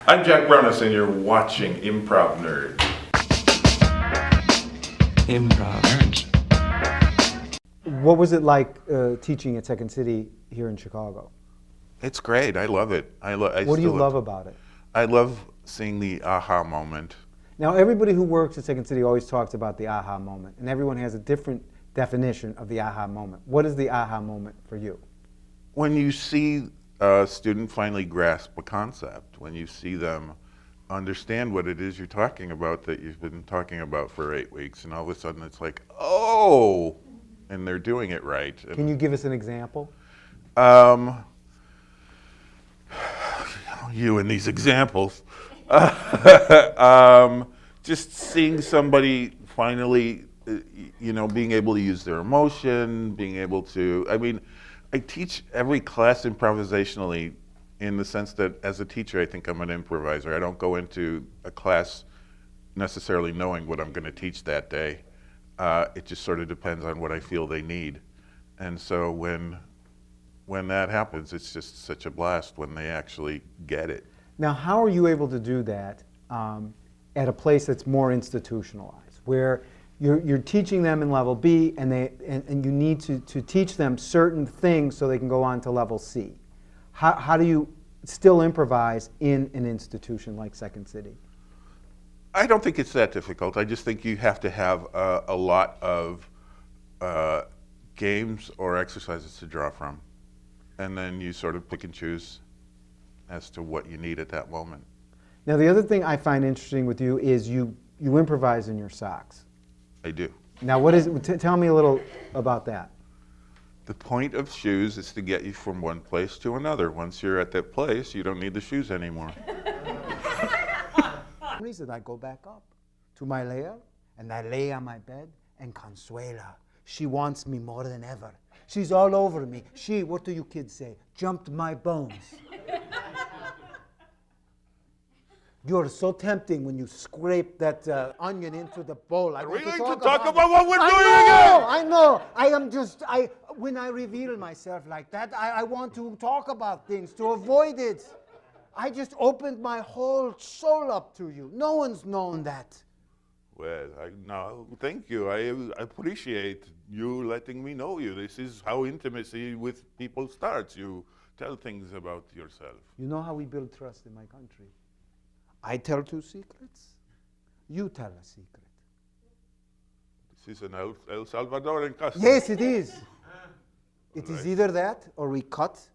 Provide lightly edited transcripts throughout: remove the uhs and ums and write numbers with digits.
I'm Jack Bronis, and you're watching Improv Nerd. Improv. What was it like teaching at Second City here in Chicago? It's great. I love it. What do you love about it? I love seeing the aha moment. Now, everybody who works at Second City always talks about the aha moment, and everyone has a different definition of the aha moment. What is the aha moment for you? When you see a student finally grasp a concept, when you see them understand what it is you're talking about that you've been talking about for 8 weeks, and all of a sudden it's like, oh, and they're doing it right. Can you give us an example? You and these examples. Just seeing somebody finally, being able to use their emotion, being able to, I teach every class improvisationally in the sense that as a teacher, I think I'm an improviser. I don't go into a class necessarily knowing what I'm going to teach that day. It just sort of depends on what I feel they need. And so when that happens, it's just such a blast when they actually get it. Now, how are you able to do that at a place that's more institutionalized, where you're teaching them in level B, and you need to teach them certain things so they can go on to level C? How do you still improvise in an institution like Second City? I don't think it's that difficult. I just think you have to have a lot of games or exercises to draw from. And then you sort of pick and choose as to what you need at that moment. Now, the other thing I find interesting with you is you improvise in your socks. I do. Now, tell me a little about that. The point of shoes is to get you from one place to another. Once you're at that place, you don't need the shoes anymore. The reason I go back up to my lair, and I lay on my bed, and Consuela, she wants me more than ever. She's all over me. She, what do you kids say? Jumped my bones. You're so tempting when you scrape that onion into the bowl. I want Really? to To talk about about what we're doing I again? know. When I reveal myself like that, I want to talk about things, to avoid it. I just opened my whole soul up to you. No one's known that. Well, no, thank you. I appreciate you letting me know you. This is how intimacy with people starts. You tell things about yourself. You know how we build trust in my country? I tell 2 secrets. You tell a secret. This is an El Salvadoran custom. Yes, it is. It is Right. either that or we cut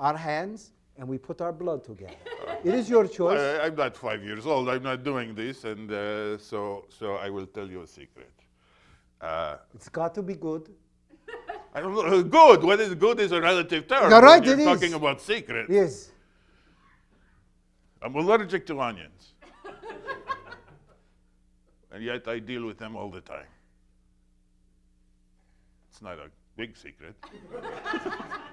our hands and we put our blood together. It is your choice. I'm not 5 years old. I'm not doing this, and so I will tell you a secret. It's got to be good. I don't know. Good. What is good is a relative term. You're right, When it you're is. talking about secrets. Yes. I'm allergic to onions. And yet I deal with them all the time. It's not a big secret.